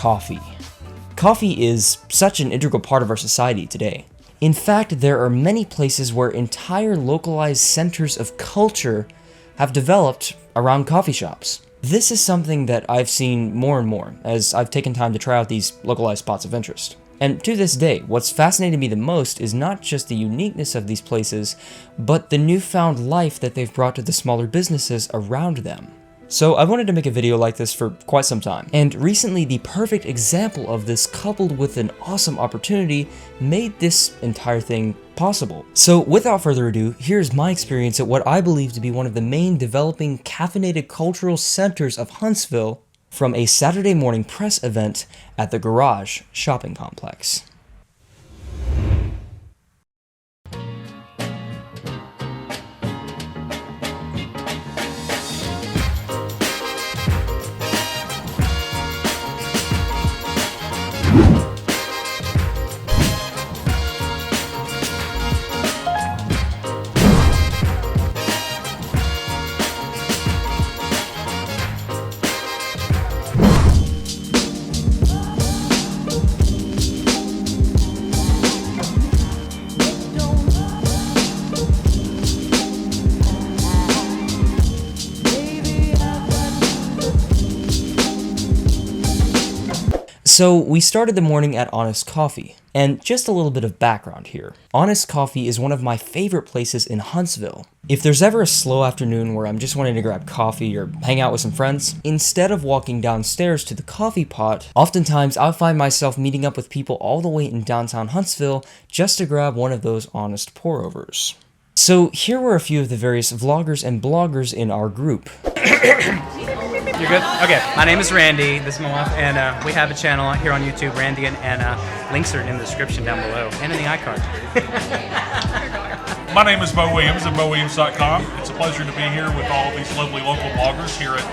coffee. Coffee is such an integral part of our society today. In fact, there are many places where entire localized centers of culture have developed around coffee shops. This is something that I've seen more and more as I've taken time to try out these localized spots of interest. And to this day, what's fascinated me the most is not just the uniqueness of these places, but the newfound life that they've brought to the smaller businesses around them. So I wanted to make a video like this for quite some time, and recently the perfect example of this coupled with an awesome opportunity made this entire thing possible. So without further ado, here's my experience at what I believe to be one of the main developing caffeinated cultural centers of Huntsville from a Saturday morning press event at the Garage shopping complex. So we started the morning at Honest Coffee, and just a little bit of background here. Honest Coffee is one of my favorite places in Huntsville. If there's ever a slow afternoon where I'm just wanting to grab coffee or hang out with some friends, instead of walking downstairs to the coffee pot, oftentimes I'll find myself meeting up with people all the way in downtown Huntsville just to grab one of those Honest pour-overs. So here were a few of the various vloggers and bloggers in our group. You're good? Okay, my name is Randy, this is my wife, and we have a channel here on YouTube, Randy and Anna. Links are in the description down below, and in the iCard. My name is Bo Williams at BoWilliams.com. It's a pleasure to be here with all of these lovely local bloggers here at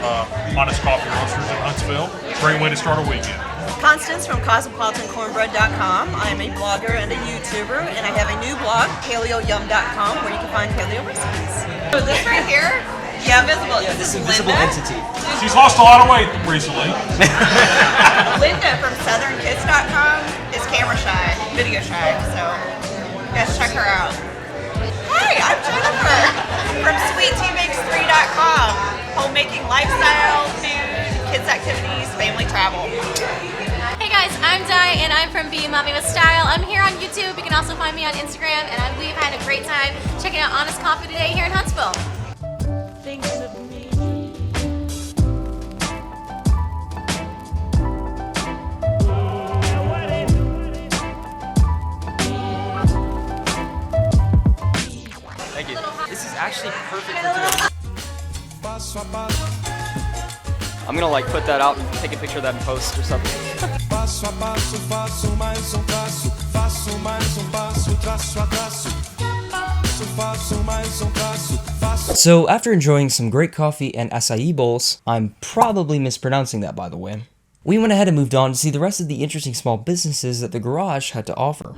Honest Coffee Roasters in Huntsville. Great way to start a weekend. Constance from CosmopolitanCornbread.com. I'm a blogger and a YouTuber, and I have a new blog, PaleoYum.com, where you can find paleo recipes. So this right here, yeah, visible. Yeah, this invisible entity. She's lost a lot of weight recently. Linda from SouthernKids.com is camera shy, video shy, so you guys check her out. Hey, I'm Jennifer from SweetTeaMakes3.com. Homemaking lifestyle, food, kids activities, family travel. Hey guys, I'm Di and I'm from Be Mommy with Style. I'm here on YouTube. You can also find me on Instagram, and we've had a great time checking out Honest Coffee today here in Huntsville. Thanks of me. Thank you. This is actually perfect for doing. I'm gonna like put that out and take a picture of that in post or something. So after enjoying some great coffee and acai bowls, I'm probably mispronouncing that by the way, we went ahead and moved on to see the rest of the interesting small businesses that the Garage had to offer.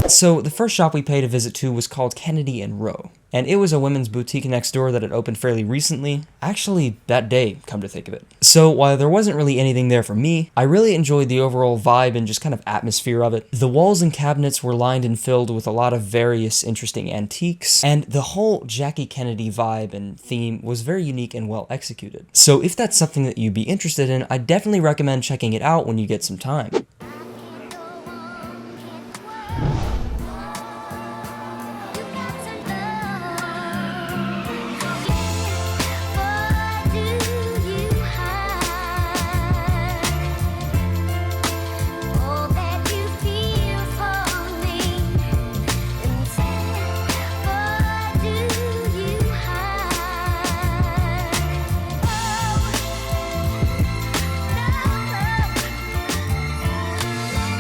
So the first shop we paid a visit to was called Kennedy & Rowe, and it was a women's boutique next door that had opened fairly recently, actually that day, come to think of it. So while there wasn't really anything there for me, I really enjoyed the overall vibe and just kind of atmosphere of it. The walls and cabinets were lined and filled with a lot of various interesting antiques, and the whole Jackie Kennedy vibe and theme was very unique and well executed. So if that's something that you'd be interested in, I definitely recommend checking it out when you get some time.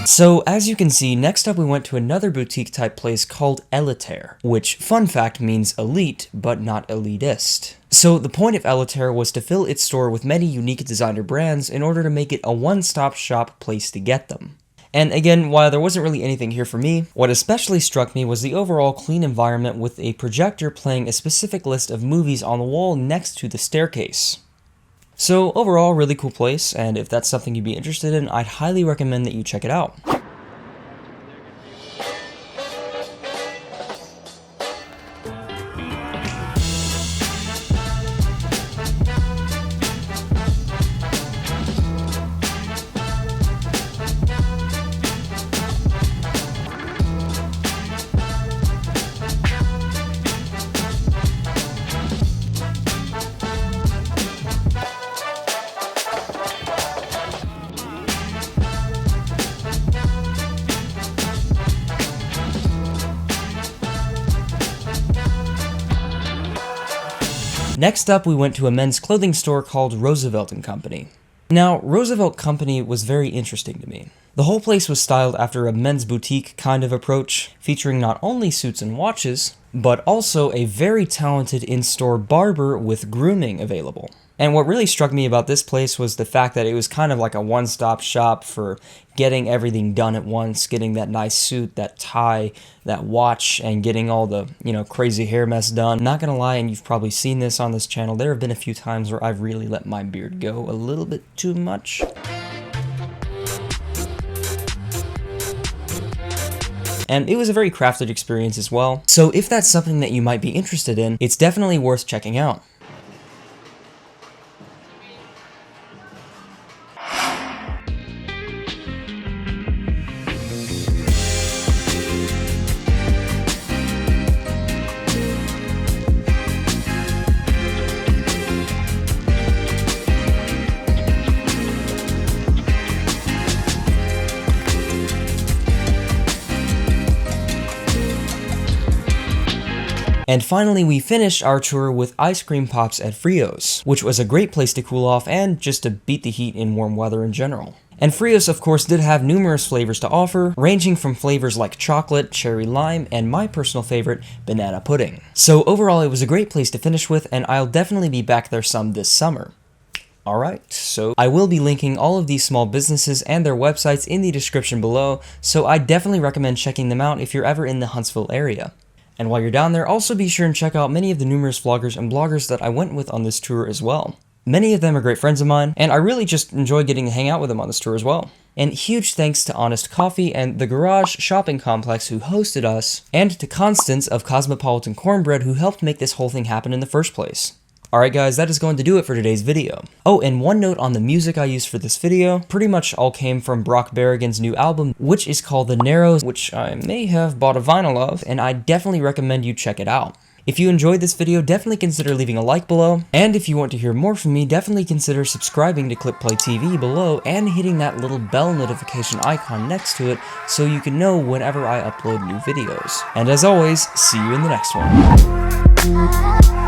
So as you can see, next up we went to another boutique type place called Elitaire, which, fun fact, means elite, but not elitist. So the point of Elitaire was to fill its store with many unique designer brands in order to make it a one-stop shop place to get them. And again, while there wasn't really anything here for me, what especially struck me was the overall clean environment with a projector playing a specific list of movies on the wall next to the staircase. So overall, really cool place, and if that's something you'd be interested in, I'd highly recommend that you check it out. Next up, we went to a men's clothing store called Roosevelt Company. Now, Roosevelt Company was very interesting to me. The whole place was styled after a men's boutique kind of approach, featuring not only suits and watches, but also a very talented in-store barber with grooming available. And what really struck me about this place was the fact that it was kind of like a one-stop shop for getting everything done at once, getting that nice suit, that tie, that watch, and getting all the, crazy hair mess done. Not gonna lie, and you've probably seen this on this channel, there have been a few times where I've really let my beard go a little bit too much. And it was a very crafted experience as well. So if that's something that you might be interested in, it's definitely worth checking out. And finally, we finished our tour with ice cream pops at Frio's, which was a great place to cool off and just to beat the heat in warm weather in general. And Frio's, of course, did have numerous flavors to offer, ranging from flavors like chocolate, cherry lime, and my personal favorite, banana pudding. So overall, it was a great place to finish with, and I'll definitely be back there some this summer. Alright, so I will be linking all of these small businesses and their websites in the description below, so I definitely recommend checking them out if you're ever in the Huntsville area. And while you're down there, also be sure and check out many of the numerous vloggers and bloggers that I went with on this tour as well. Many of them are great friends of mine, and I really just enjoy getting to hang out with them on this tour as well. And huge thanks to Honest Coffee and the Garage Shopping Complex who hosted us, and to Constance of Cosmopolitan Cornbread who helped make this whole thing happen in the first place. Alright guys, that is going to do it for today's video. Oh, and one note on the music I used for this video, pretty much all came from Brock Berrigan's new album, which is called The Narrows, which I may have bought a vinyl of, and I definitely recommend you check it out. If you enjoyed this video, definitely consider leaving a like below, and if you want to hear more from me, definitely consider subscribing to ClipPlay TV below and hitting that little bell notification icon next to it so you can know whenever I upload new videos. And as always, see you in the next one.